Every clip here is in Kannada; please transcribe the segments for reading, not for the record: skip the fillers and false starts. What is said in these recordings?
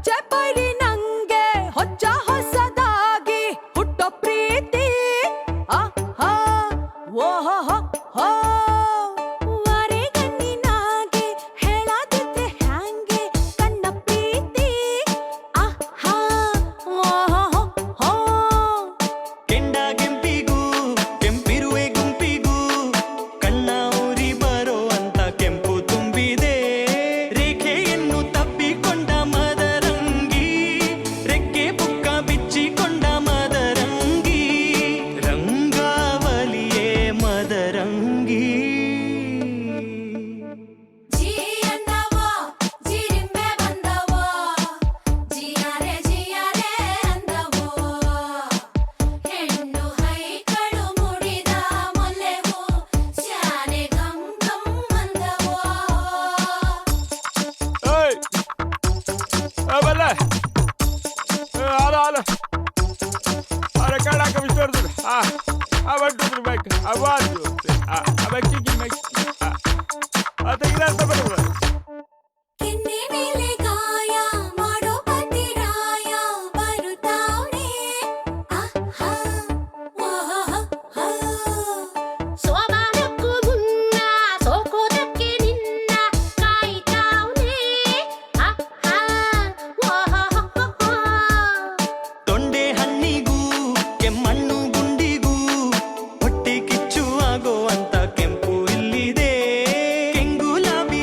ಪಚ್ಚೆ ಪೈರಿ ನಂಗೆ ಹೊಚ್ಚ ಹೊಸದಾಗಿ ಹುಟ್ಟೋ ಪ್ರೀತಿ ಆಹಾ ಓಹೋ ಹೋ ವಾರೆಗಣ್ಣಿನಾಗೆ ಹೇಳಾದಿದ್ರೆ ಹ್ಯಾಂಗೆ ಕಣ್ಣ ಪ್ರೀತಿ ಆಹಾ ಓಹೋ ಹೋ ಕೆಂಡ ಕೆಂಪಿಗೂ ಕೆಂಪಿರುವೆ ಗುಂಪಿಗೂ ಕಣ್ಣ ಊರಿ ಬರೋ ಅಂತ ಕೆಂಪು ತುಂಬಿದೆ ರೇಖೆಯನ್ನು ತಪ್ಪಿಕೊಂಡ ಮದರಂಗಿ ರೆಕ್ಕೆ ಪುಕ್ಕ ಬಿಚ್ಚಿಕೊಂಡ ಮದರಂಗಿ ರಂಗಾವಲಿಯೇ ಮದರಂಗಿ ಜೀ ಅಂದವೋ ಜಿರಿಂಬೆ ಬಂದವೋ ಜಿಯಾರೆ ಅಂದವೋ ಹೆಣ್ಣು ಹೈಕಳು ಮುಡಿದ ಮೊಲ್ಲೆವು ಶಾನೆ ಗಂ ಗಂ ಅಂದವೋ ಏಯ್ ಬಲ್ಲ ಅಲ್ಲ ಅರೆ ಕಡಾಕ ಬಿಸ್ತೋರ್ದು ಅವಟ್ಟು ಬೇಕು ಅವಾಜು ಅವಕ್ಕಿಗೆ ತೆಗಿದ ಅಂತ ಬರೋದು ಕೆನ್ನೆ ಮೇಲೆ ಗಾಯ ಮಾಡೋ ಪತಿರಾಯ ಬರುತ್ತಾವ್ನೆ ಆಹಾ ಓಹೋ ಸೋಮಾನಕ್ಕೂ ಮುನ್ನ ಸೋಕೋದಕ್ಕೆ ನಿನ್ನ ಕಾಯ್ತಾವ್ನೆ ಆಹಾ ಓಹೋ ತೊಂಡೆ ಹಣ್ಣಿಗೂ ಕೆಮ್ಮಣ್ಣು ಗುಂಡಿಗೂ ಹೊಟ್ಟೆ ಕಿಚ್ಚು ಆಗೋ ಅಂತ ಕೆಂಪು ಇಲ್ಲಿದೆ ಕೆಂಗುಲಾಬಿ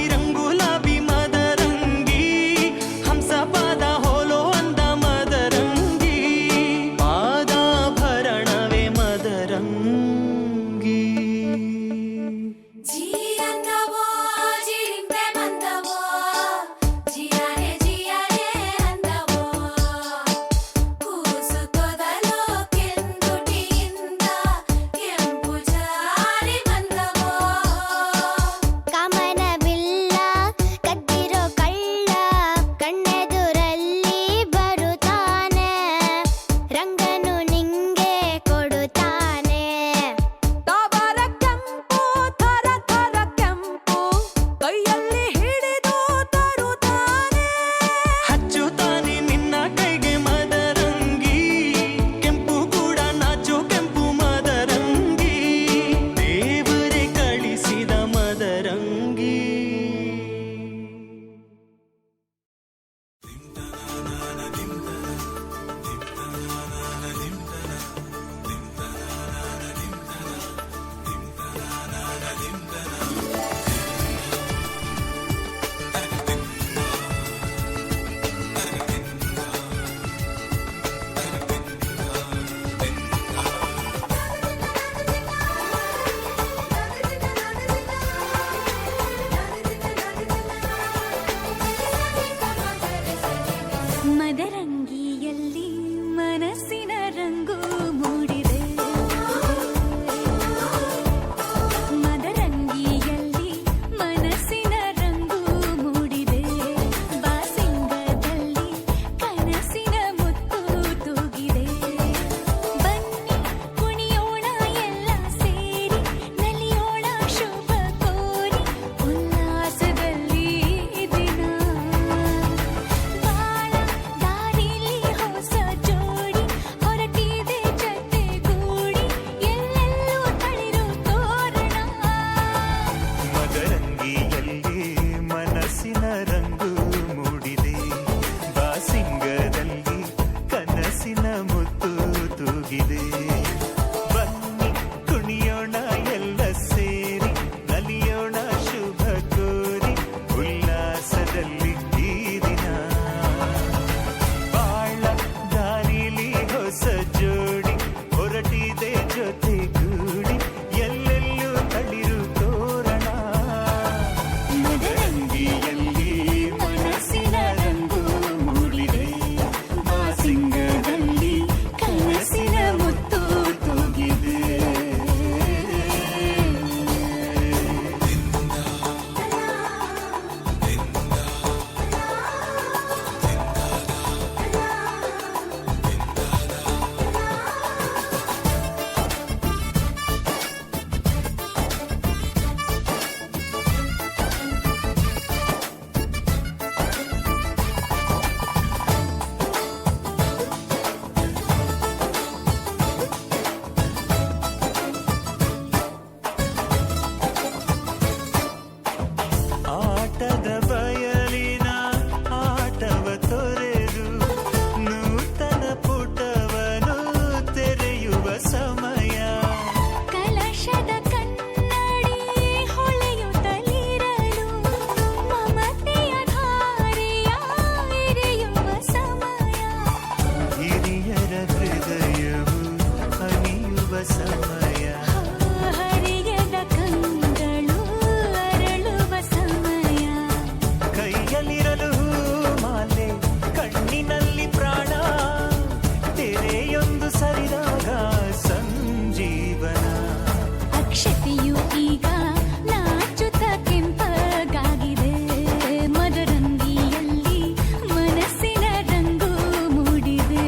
ನೋಟದ ಬಯಲಿನ ಆಟವ ತೊರೆದು ನೂತನ ಪುಟವನು ತೆರೆಯುವ ಸಮಯ. ಕಲಶದ ಕನ್ನಡಿ ಹೊಳೆಯುತ್ತಲಿರಲು ಮಮತೆಯ ಧಾರೆಯ ಎರೆಯುವ ಸಮಯ. ಹಿರಿಯರ ಹೃದಯವು ಹನಿಯುವ ಸಮಯ. ಹರಿಯದ ಕಂಗಳು ಅರಳುವ ಸಮಯ. ಕೈಯಲ್ಲಿರಲು ಮಾಲೆ ಕಣ್ಣಿನಲ್ಲಿ ಪ್ರಾಣ ತೆರೆಯೊಂದು ಸರಿದಾಗ ಸಂಜೀವನ. ಅಕ್ಷತೆಯು ಈಗ ನಾಚುತ್ತ ಕೆಂಪಗಾಗಿದೆ. ಮದರಂಗಿಯಲ್ಲಿ ಮನಸ್ಸಿನ ರಂಗು ಮೂಡಿದೆ.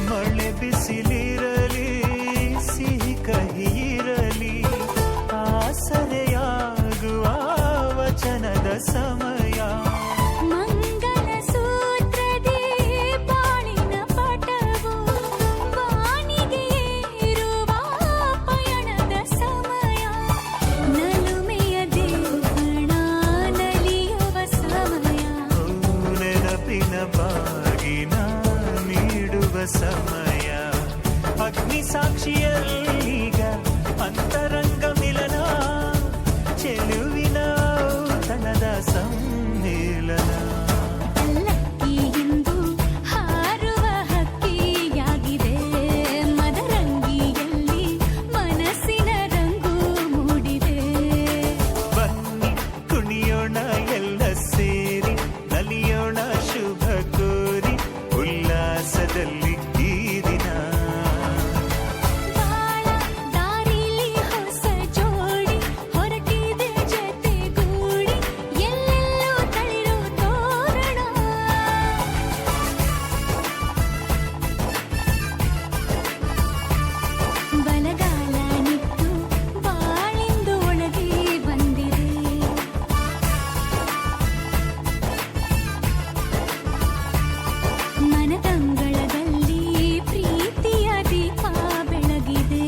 ಮಳೆ ಬಿಸಿಲಿರಲಿ ಸಿಹಿ ಕಹಿ ಇರಲಿ ಆಸರೆಯಾಗುವ ವಚನದ ಸಮಯ. ಮಂಗಲ ಸೂತ್ರದಿ ಬಾಳಿನ ಪಟವು ಬಾನಿಗೆ ಏರುವ ಪಯಣದ ಸಮಯ. ನಲುಮೆಯ ದೇವಣ ನಲಿಯುವ ಸಮಯ. ನೆನಪಿನ ಬಾಗಿನ ನೀಡುವ ಸಮಯ. ಅಗ್ನಿ ಸಾಕ್ಷಿಯಲ್ಲೀಗ ಅಂತರಂಗ ಮಿಲನ. ಚೆಲುವಿನ ಔತಣದ ಸಮ್ಮಿಲನ. ಪಲ್ಲಕ್ಕಿ ಇಂದು ಹಾರುವ ಹಕ್ಕಿಯಾಗಿದೆ. ಮದರಂಗಿಯಲ್ಲಿ ಮನಸ್ಸಿನ ರಂಗು ಮೂಡಿದೆ. ಬನ್ನಿ ಕುಣಿಯೋಣ ಎಲ್ಲ ಸೇರಿ ನಲಿಯೋಣ ಶುಭ ಕೋರಿ ಉಲ್ಲಾಸದಲ್ಲಿ ಈ ದಿನ. ಬಾಳ ದಾರಿಲಿ ಹೊಸ ಜೋಡಿ ಹೊರಟಿದೆ ಜತೆಗೂಡಿ. ಎಲ್ಲೆಲ್ಲೂ ತಳಿರೋ ತೋರಣ. ಬಲಗಾಲ ನಿಟ್ಟು ಬಾಳಿಂದು ಒಳಗೆ ಬಂದಿದೆ. ಮನದಂಗಳದಲ್ಲಿ ಪ್ರೀತಿಯ ದೀಪ ಬೆಳಗಿದೆ.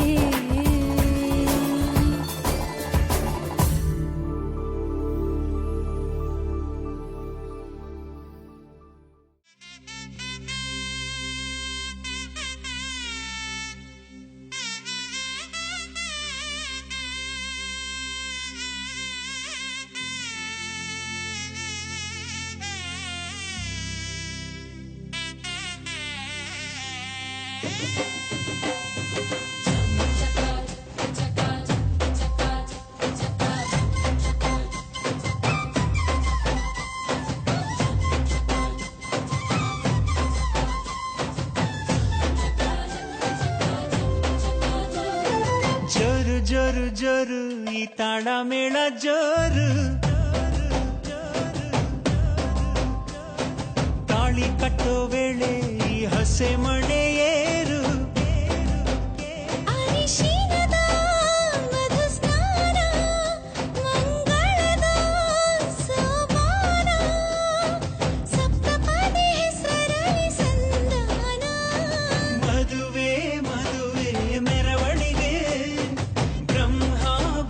ಜೋರು ಜೋರು ಜೋರು ಈ ತಾಳ ಮೇಳ ಜೋರು. ತಾಳಿ ಕಟ್ಟೋ ವೇಳೆ ಈ ಹಸೆ ಮಣೆ ಏರು. ಅರಿಶಿನದ ಮಧುಸ್ನಾನ ಮಂಗಳದ ಸೋಪಾನ. ಸಪ್ತಪದಿ ಹೆಸರಲಿ ಸಂಧಾನ. ಮದುವೆ ಮದುವೆ ಮೆರವಣಿಗೆ ಬ್ರಹ್ಮ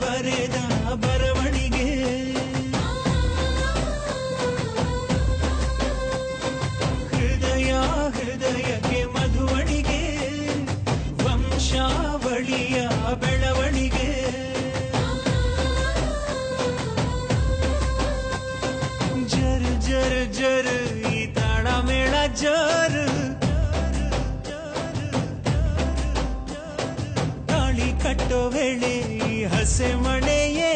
ಬರೆದ ಬರವಣಿಗೆ. ಹೃದಯ ಹೃದಯಕ್ಕೆ ಮಧುವಣಿಗೆ ವಂಶಾವಳಿಯ ಬೆಳವಣಿಗೆ. ಜರು ಜರು ಜರು ಈ ತಾಳ ಮೇಳ ಜರು. ತಾಳಿ ಕಟ್ಟೋ ವೇಳೆ ಈ ಹಸೆ ಮಣೆಯೇ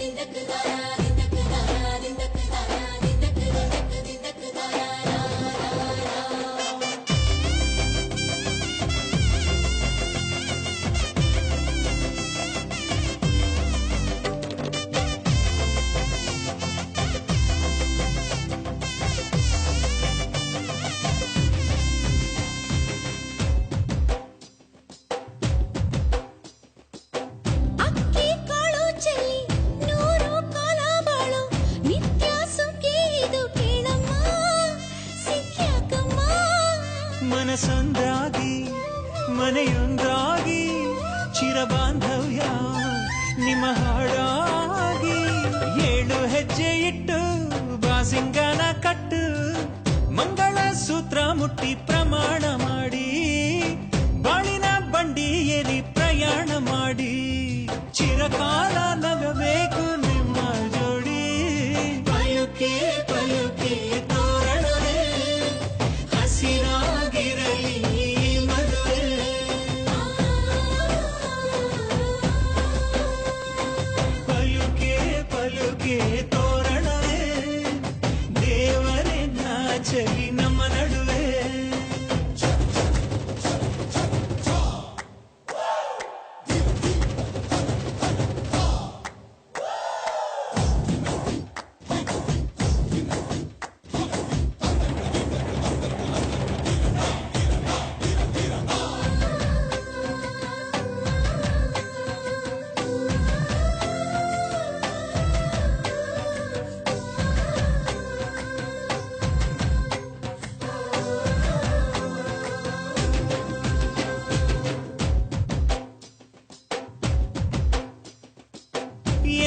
ದಿಂದಕ್ ಮನಸೊಂದಾಗಿ ಮನೆಯೊಂದಾಗಿ ಚಿರಬಾಂಧವ್ಯ ನಿಮ್ಮ ಹಾಡಾಗಿ 7 ಹೆಜ್ಜೆ ಇಟ್ಟು ಬಾಸಿಂಗನ ಕಟ್ಟು ಮಂಗಳ ಸೂತ್ರ ಮುಟ್ಟಿ ಪ್ರಮಾಣ ಮಾಡಿ ಬಾಳಿನ ಬಂಡಿ ಏರಿ ಪ್ರಯಾಣ ಮಾಡಿ ಚಿರಕಾಲ ನಗಬೇಕು ನಿಮ್ಮ ಜೋಡಿ ಪಯುಕೆ ಪಯುಕೆ ತೋರಣವೇ ಹಸಿರಾಗಿರಲಿ ಮದುವೆ ಪಯುಕೆ ಪಯುಕೆ ತೋರಣವೇ ದೇವರೇ ನಾಚಲಿ ನಮ್ಮ ನಡುವೆ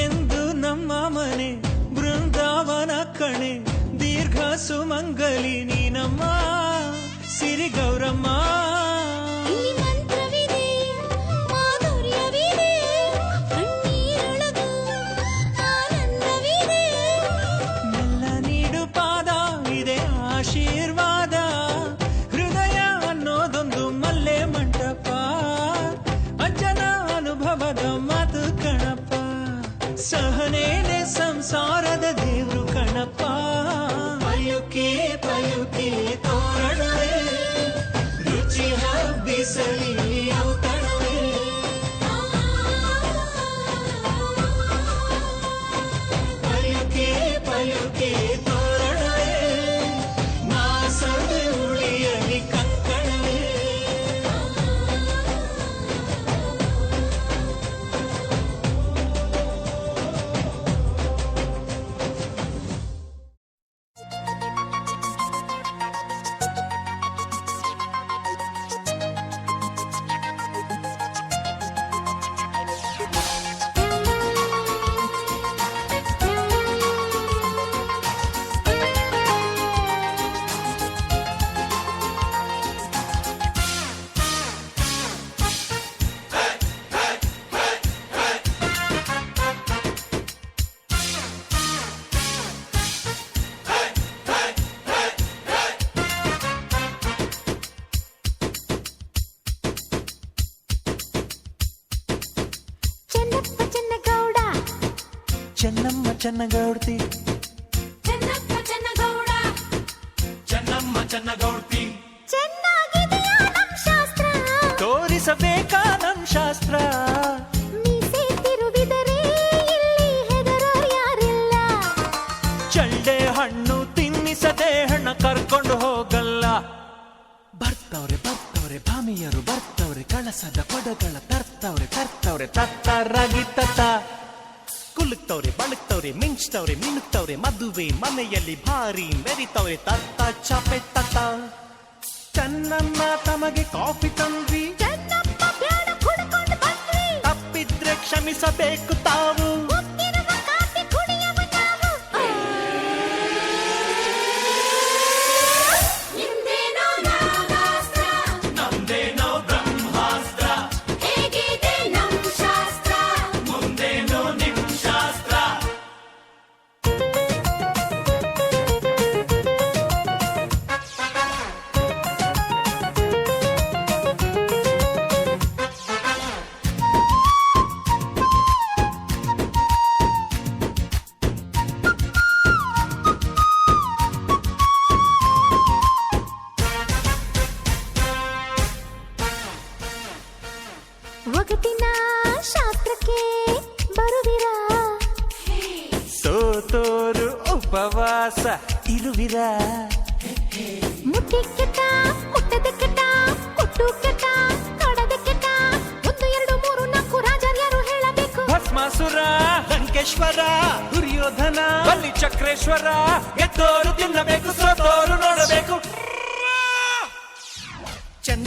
ಎಂದು ನಮ್ಮ ಮನೆ ಬೃಂದಾವನ ಕಣೆ ದೀರ್ಘ ಸುಮಂಗಲಿ ನೀನಮ್ಮ ಸಿರಿಗೌರಮ್ಮ ಇಲ್ಲಿ ಮಂತ್ರವಿದೆ ಮಾಧುರ್ಯವಿದೆ ಕಣ್ಣೀರೊಳಗೂ ಆನಂದವಿದೆ ಮೆಲ್ಲ ನೀಡು ಪಾದ ಇದೆ ಆಶೀರ್ವಾದ ಹೃದಯ ಅನ್ನೋದೊಂದು ಮಲ್ಲೆ ಮಂಟಪ ಅಂಜನ ಅನುಭವದ ಮಾತು ಕಣಪ್ಪ ಸಹನೇನೆ ಸಂಸಾರದ ದೇವ್ರು ಕಣಪ್ಪ ಪಯುಕೆ ಪಯುಕೆ ತೋರಣವೇ ರುಚಿ ಹಬ್ಬಿಸಲಿ ಔತಣವೇ ಪಯುಕೆ ಪಯುಕೆ ತೋರಣವೇ ಮಾಸವೇ ಉಳಿಯಲಿ ಕಂಕಣವೇ ಚೆನ್ನಪ್ಪ ಚೆನ್ನಗೌಡ ಚೆನ್ನಮ್ಮ ಚೆನ್ನಗೌಡ್ತಿ ಚೆನ್ನಪ್ಪ ಚೆನ್ನಗೌಡ ಚೆನ್ನಮ್ಮ ಚೆನ್ನಗೌಡ್ತಿ ಚೆನ್ನಾಗಿದೆಯಾ ನಮ್ ಶಾಸ್ತ್ರ ತೋರಿಸಬೇಕಾ ನಮ್ ಶಾಸ್ತ್ರ ಮೀಸೆ ತಿರುವಿದರೆ ಇಲ್ಲಿ ಹೆದರೋ ಯಾರಿಲ್ಲ ಚಳ್ಳೆ ಹಣ್ಣು ತಿನ್ನಿಸದೆ ಹಣ್ಣ ಕರ್ಕೊಂಡು ಹೋಗಲ್ಲ ಬರ್ತವ್ರೆ ಬರ್ತವ್ರೆ ಭಾಮಿಯರು ಬರ್ತವ್ರೆ ಕಳಸದ ಕೊಡಗಳ ತರ್ತವ್ರೆ ತತ್ತರಾಗಿ ತತ್ತ ಕುಲುಕ್ತವ್ರೆ ಬಳುಕ್ತವ್ರೆ ಮಿಂಚ್ತವ್ರೆ ಮಿಣುಕ್ತವ್ರೆ ಮದುವೆ ಮನೆಯಲ್ಲಿ ಭಾರಿ ಮೆರಿತವ್ರೆ ತತ್ತ ಚಾಪೆ ತತ್ತ ಚೆನ್ನಮ್ಮ ತಮಗೆ ಕಾಫಿ ತಂದ್ವಿ ಚೆನ್ನಪ್ಪ ಬ್ಯಾಡ ಕುಡ್ಕೊಂಡು ಬಂದ್ವಿ ತಪ್ಪಿದ್ರೆ ಕ್ಷಮಿಸಬೇಕು ತಾವು ಉಪ್ಪಿರುವ ಕಾಫಿ ಕುಡಿಯುವ ನಾವು ನಿಮ್ದೇನೋ ನಾಗಾಸ್ತ್ರ ನಮ್ದೇನೋ ಬ್ರಹ್ಮಾಸ್ತ್ರ ಹೇಗಿದೆ ನಮ್ ಶಾಸ್ತ್ರ ಮುಂದೇನೋ ನಿಮ್ ಶಾಸ್ತ್ರ ಒಗಟಿನ ಶಾಸ್ತ್ರಕ್ಕೆ ಬರುವಿರಾ ಸೋತೋರು ಉಪವಾಸ ಇರುವಿರ ಮುಟ್ಟಿ ಕೆಟ್ಟ ಮುಟ್ಟದೆ ಕೆಟ್ಟ ಕೊಟ್ಟು ಕೆಟ್ಟ ಕೊಡದೆ ಕೆಟ್ಟ 1 2 3 4 ರಾಜರ್ಯರು ಹೇಳಬೇಕು ಭಸ್ಮಾಸುರ ಲಂಕೇಶ್ವರ ದುರ್ಯೋಧನ ಬಲಿ ಚಕ್ರೇಶ್ವರ ಗೆದ್ದೋರು ತಿನ್ನಬೇಕು ಸೋತೋರು ನೋಡಬೇಕು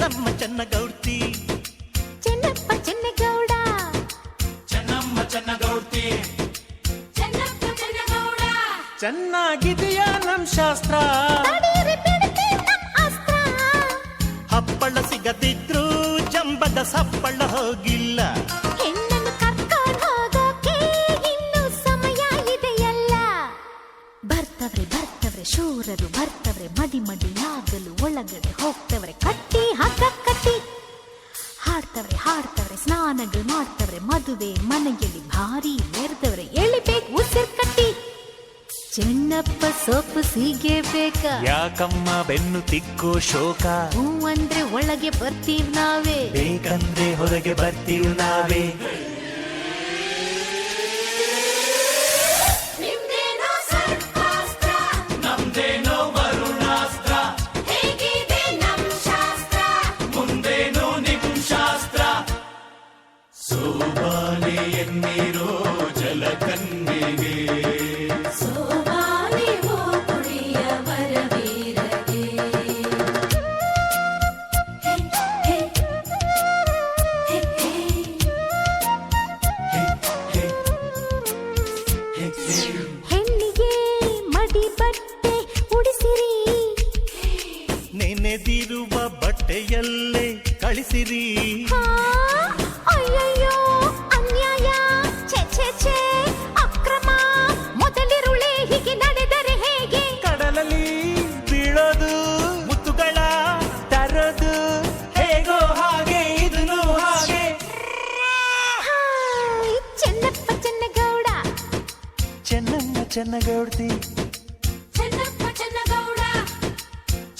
ಚೆನ್ನಮ್ಮ ಚೆನ್ನಗೌಡ್ತಿ ಚೆನ್ನಪ್ಪ ಚೆನ್ನಗೌಡ ಚೆನ್ನಮ್ಮ ಚೆನ್ನಗೌಡ್ತಿ ಚೆನ್ನಪ್ಪ ಚೆನ್ನಗೌಡ ಚೆನ್ನಾಗಿದೆಯಾ ನಮ್ ಶಾಸ್ತ್ರ ತಡೀರಿ ಬಿಡ್ತಿ ನಮ್ ಅಸ್ತ್ರ ಹಪ್ಪಳ ಸಿಗದಿದ್ರು ಜಂಬದ ಸಪ್ಪಳ ಹೋಗಿಲ್ಲ ಹೆಣ್ಣನ್ನು ಕರ್ಕೊಂಡು ಹೋಗೋಕೆ ಇನ್ನು ಸಮಯ ಇದೆಯಲ್ಲ ಬರ್ತವ್ರೆ ಬರ್ತವ್ರೆ ಶೂರರು ಬರ್ತವ್ರೆ ಮಡಿ ಮಡಿಯಾಗಲು ಒಳಗಡೆ ಹೋಗ್ತವ್ರೆ ಕಟ್ಟಿ ಹಗ್ಗ ಕಟ್ಟಿ ಹಾಡ್ತವ್ರೆ ಹಾಡ್ತವ್ರೆ ಸ್ನಾನಗಳು ಮಾಡ್ತವ್ರೆ ಮದುವೆ ಮನೆಯಲ್ಲಿ ಭಾರಿ ಮೆರೆದವ್ರೆ ಎಳಿಬೇಕು ಉಸಿರು ಕಟ್ಟಿ ಚೆನ್ನಪ್ಪ ಸೊಪ್ಪು ಸೀಗೆ ಬೇಕಾ ಯಾಕಮ್ಮ ಬೆನ್ನು ತಿಕ್ಕೋ ಶೋಕ ಹೂ ಅಂದ್ರೆ ಒಳಗೆ ಬರ್ತೀವಿ ನಾವೇ ಬೇಕಂದ್ರೆ ಹೊರಗೆ ಬರ್ತೀವಿ ನಾವೇ ನಿಮ್ದೇನೋ ಸರ್ಪಾಸ್ತ್ರ ನಮ್ದೇನೋ ವರುಣಾಸ್ತ್ರ ಹೇಗಿದೆ ನಮ್ ಶಾಸ್ತ್ರ ಮುಂದೇನೋ ನಿಮ್ ಶಾಸ್ತ್ರ ಸೋಬಾನೆ ಎನ್ನೀರೋ ಜಲಕನ್ಯೆಗೆ ಸೋಬಾನೆವೋ ಕುಡಿಯ ವರವೀರಗೆ ಹೇ ಹೇ ಹೇ ಹೇ ಹೆಣ್ಣಿಗೆ ಮಡಿ ಬಟ್ಟೆ ಉಡಿಸಿರಿ ನೆನೆದಿರುವ ಬಟ್ಟೆಯಲ್ಲೇ ಕಳಿಸಿರಿ ಹಾ, ಅಯ್ಯಯ್ಯೋ ಅನ್ಯಾಯ ಛೆ ಛೆ ಛೆ ಅಕ್ರಮ ಮೊದಲಿರುಳೆ ಹೀಗೆ ನಡೆದರೆ ಹೇಗೆ ಕಡಲಲ್ಲಿ ಬೀಳೋದು ಮುತ್ತುಗಳ ತರೋದು ಹೇಗೋ ಹಾಗೆ ಇದನ್ನು ಹಾಗೆ ಹಾಯ್, ಚೆನ್ನಪ್ಪ ಚೆನ್ನಗೌಡ ಚೆನ್ನಮ್ಮ ಚೆನ್ನಗೌಡ್ತಿ ಚೆನ್ನಪ್ಪ ಚೆನ್ನಗೌಡ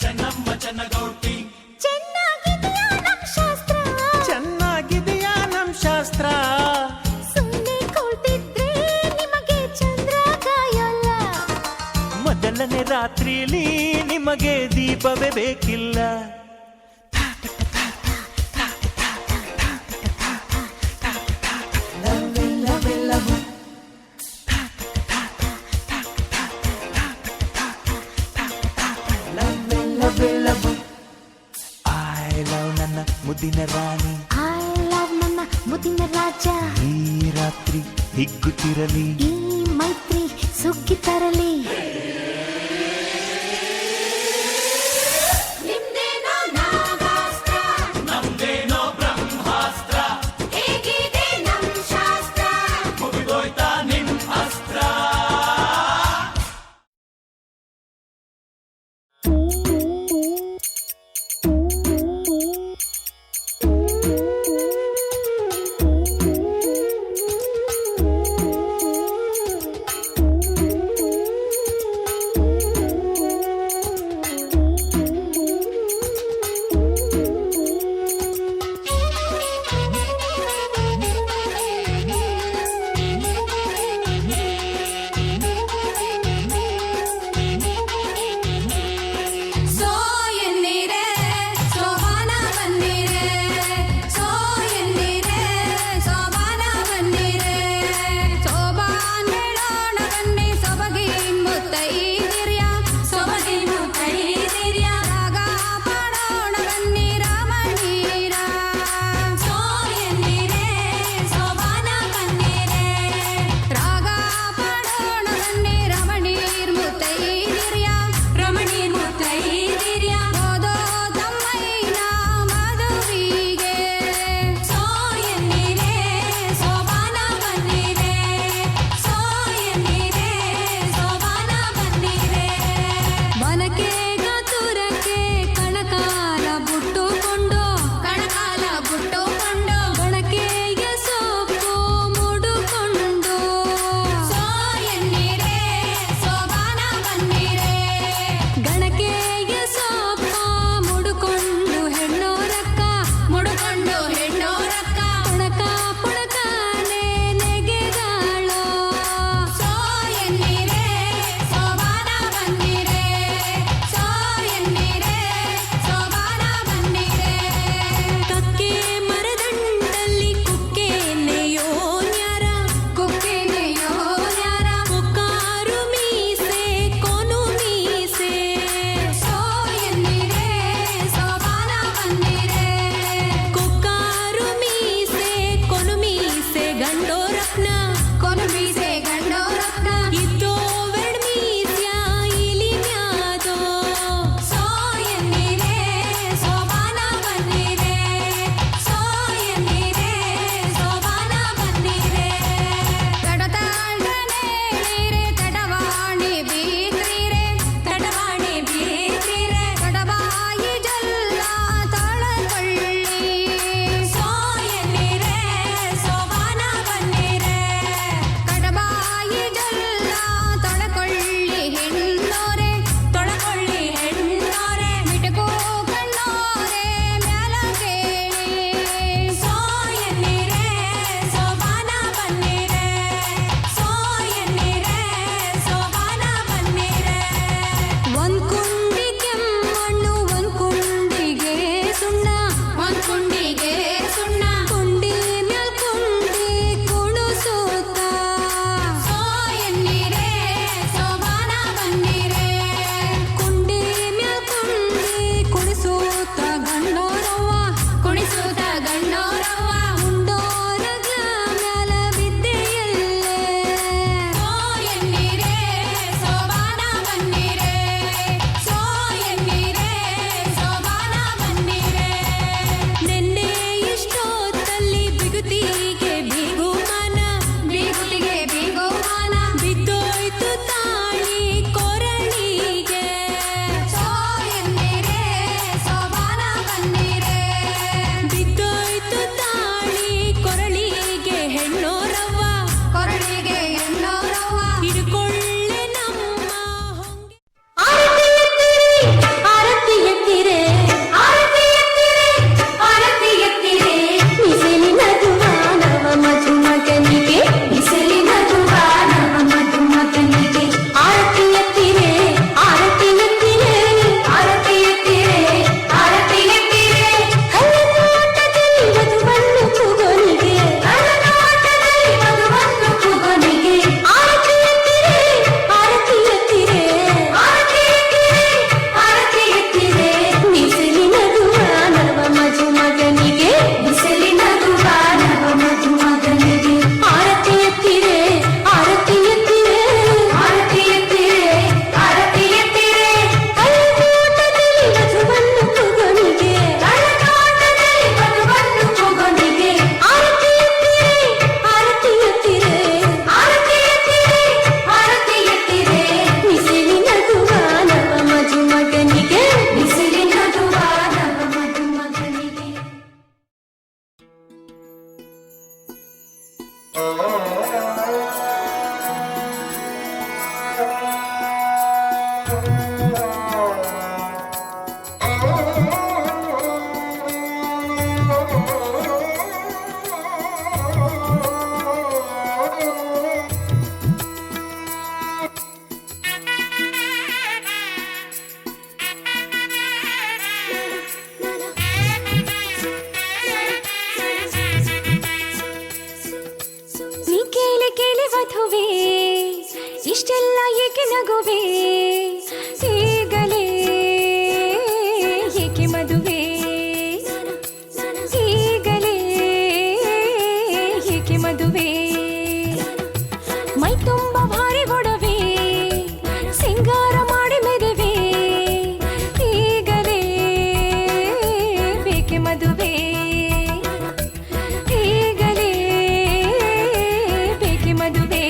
ಚೆನ್ನಮ್ಮ ಚೆನ್ನಗೌಡ್ತಿ ಚೆನ್ನಾಗಿದೆಯಾ ನಮ್ ಶಾಸ್ತ್ರ ಚೆನ್ನಾಗಿದೆಯಾ ನಮ್ ಶಾಸ್ತ್ರ ಸುಮ್ಮನೆ ಕೂಳ್ತಿದ್ರೆ ನಿಮಗೆ ಚಂದ್ರ ಕಾಯೋಲ್ಲ ಮೊದಲನೇ ರಾತ್ರಿಯಲ್ಲಿ ನಿಮಗೆ ದೀಪವೇ ಬೇಕಿಲ್ಲ ಐ ಲವ್ ನನ್ನ ಮುದ್ದಿನ ರಾಣಿ ಐ ಲವ್ ನನ್ನ ಮುದಿನ ರಾಜ ಈ ರಾತ್ರಿ ಹಿಗ್ಗುತ್ತಿರಲಿ ಈ ಮೈತ್ರಿ ಸುಗ್ಗಿ ತರಲಿ ನಿಮ್ದೇನೋ ನಾಗಾಸ್ತ್ರ ನಮ್ದೇನೋ ಬ್ರಹ್ಮಾಸ್ತ್ರ ಹೇಗಿದೆ ನಮ್ ಶಾಸ್ತ್ರ ಮುಗಿದೋಯ್ತಾ ನಿಮ್ ಅಸ್ತ್ರ ನಗುವೆ ಈಗಲೇ ಏಕೆ ಮದುವೆ ಈಗಲೇ ಏಕೆ ಮದುವೆ ಮೈ ತುಂಬ ಭಾರಿ ಒಡವೆ ಸಿಂಗಾರ ಮಾಡಿ ಮೆದುವೆ ಈಗಲೇ ಬೇಕೆ ಮದುವೆ ಈಗಲೇ ಬೇಕೆ ಮದುವೆ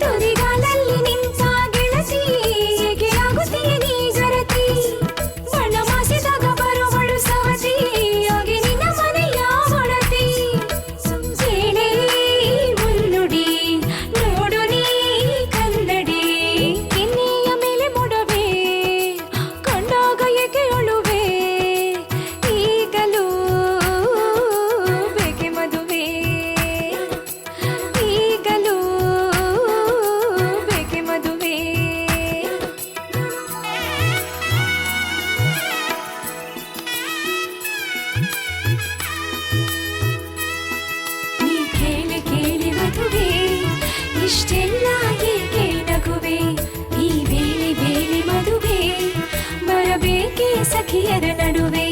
ತುದಿಗಾಲಲ್ಲಿ ನಿಂತ ಗೆಳತಿ ಹೇಗೆ ಆಗುತ್ತೀಯ ನೀ ಜರತಿ ಬಣ್ಣ ಮಾಸಿದಾಗ ಬರುವಳು ಸವತಿ ಹೋಗಿ ನಿನ್ನ ಮನೆಯ ಒಡತಿ ಹೇಳಿ ಮುನ್ನುಡಿ ನೋಡು ನೀ ಕನ್ನಡಿ ಕೆನ್ನೆಯ ಮೇಲೆ ಮೊಡವೆ ಕಂಡಾಗ ಏಕೆ ಅಳುವೆ ಈಗಲೂ ಬೇಕೆ ಮದುವೆ ಈಗಲೂ ಬೇಕೆ ಮದುವೆ ನೀ ಕೇಳಿ ಕೇಳಿ ಮದುವೆ ಇಷ್ಟೆಲ್ಲ ಏಕೆ ನಗುವೆ ಈ ಬೇಲಿ ಬೇಲಿ ಮದುವೆ ಬರಬೇಕೆ ಸಖಿಯರ ನಡುವೆ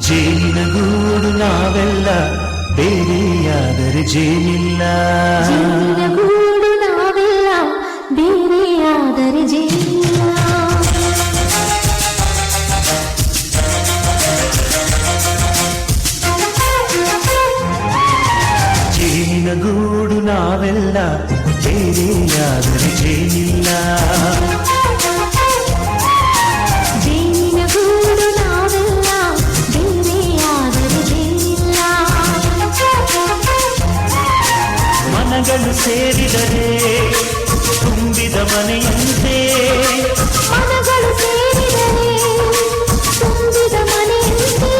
ಜೇನಿನ ಗೂಡು ನಾವೆಲ್ಲ ಬೇರೆಯಾದರೆ ಜೇನಿಲ್ಲ ಗೂಡು ನಾವೆಲ್ಲ ಬೇರೆಯಾದರೆ ಜೇನಿಲ್ಲ ಜೇನಿನ ಗೂಡು ನಾವೆಲ್ಲ ಬೇರೆಯಾದರೆ ಜೇನಿಲ್ಲ ಜೇನಿನ ಗೂಡು ನಾವೆಲ್ಲ ಬೇರೆಯಾದರೆ ಜೇನಿಲ್ಲ ಮನಗಳು ಸೇರಿದರೆ ತುಂಬಿದ ಮನೆಯಂತೆ ಮನಗಳು ಸೇರಿದರೆ ತುಂಬಿದ ಮನೆಯಂತೆ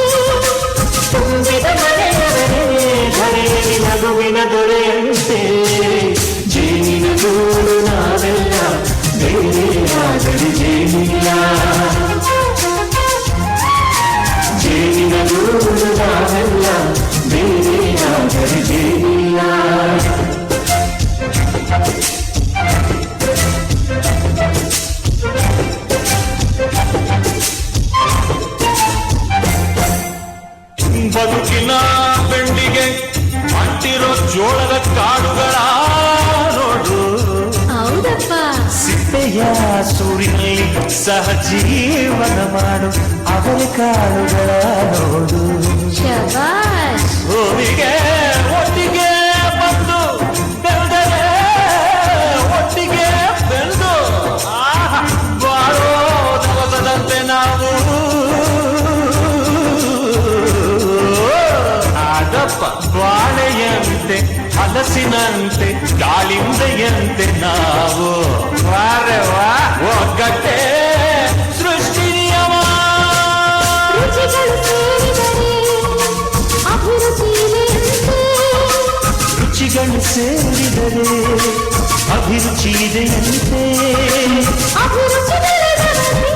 ತುಂಬಿದ ಮನೆಯವರೇ ಧರೆಯಲ್ಲಿ ನಗುವಿನ ದೊರೆಯಂತೆ ಜೇನಿನ ಗೂಡು ನಾವೆಲ್ಲ ಬೇರೆಯಾದರೆ ಜೇನಿಲ್ಲ ಜೇನಿನ ಗೂಡು ನಾವೆಲ್ಲ ಬೇರೆಯಾದರೆ ಜೇನಿಲ್ಲ ಬದುಕಿನ ಬೆಂಡಿಗೆ ಅಂಟಿರೋ ಜೋಳದ ಕಾಡುಗಳ ನೋಡು ಹೌದಪ್ಪ ಸಿಪ್ಪೆಯ ಸೂರಿನಲ್ಲಿ ಸಹಜೀವನ ಮಾಡು ಅವರ ಕಾಳುಗಳ ನೋಡು ಶಬಾಷ್ ಭೂಮಿಗೆ ಒಟ್ಟಿಗೆ ಬಂದು ಬೆಳೆದರೆ ಒಟ್ಟಿಗೆ ಬೆಳೆದು ಬಾಳೋ ದವಸದಂತೆ ನಾವು ಆದಪ್ಪ ಬಾಳೆಯಂತೆ ಹಲಸಿನಂತೆ ದಾಳಿಂಬೆಯಂತೆ ನಾವು ವಾರೆ ವಾ ಒಗ್ಗಟ್ಟೆ ಸೃಷ್ಟಿ ನಿಯಮ ರುಚಿಗಳು ಸೇರಿದರೆ ಅಭಿರುಚಿಯಿದೆಯಂತೆ ರುಚಿಗಳು ಸೇರಿದರೆ ಅಭಿರುಚಿ ಇದೆಯಂತೆ ಅಭಿರುಚಿ ಬೆಳೆದವರೇ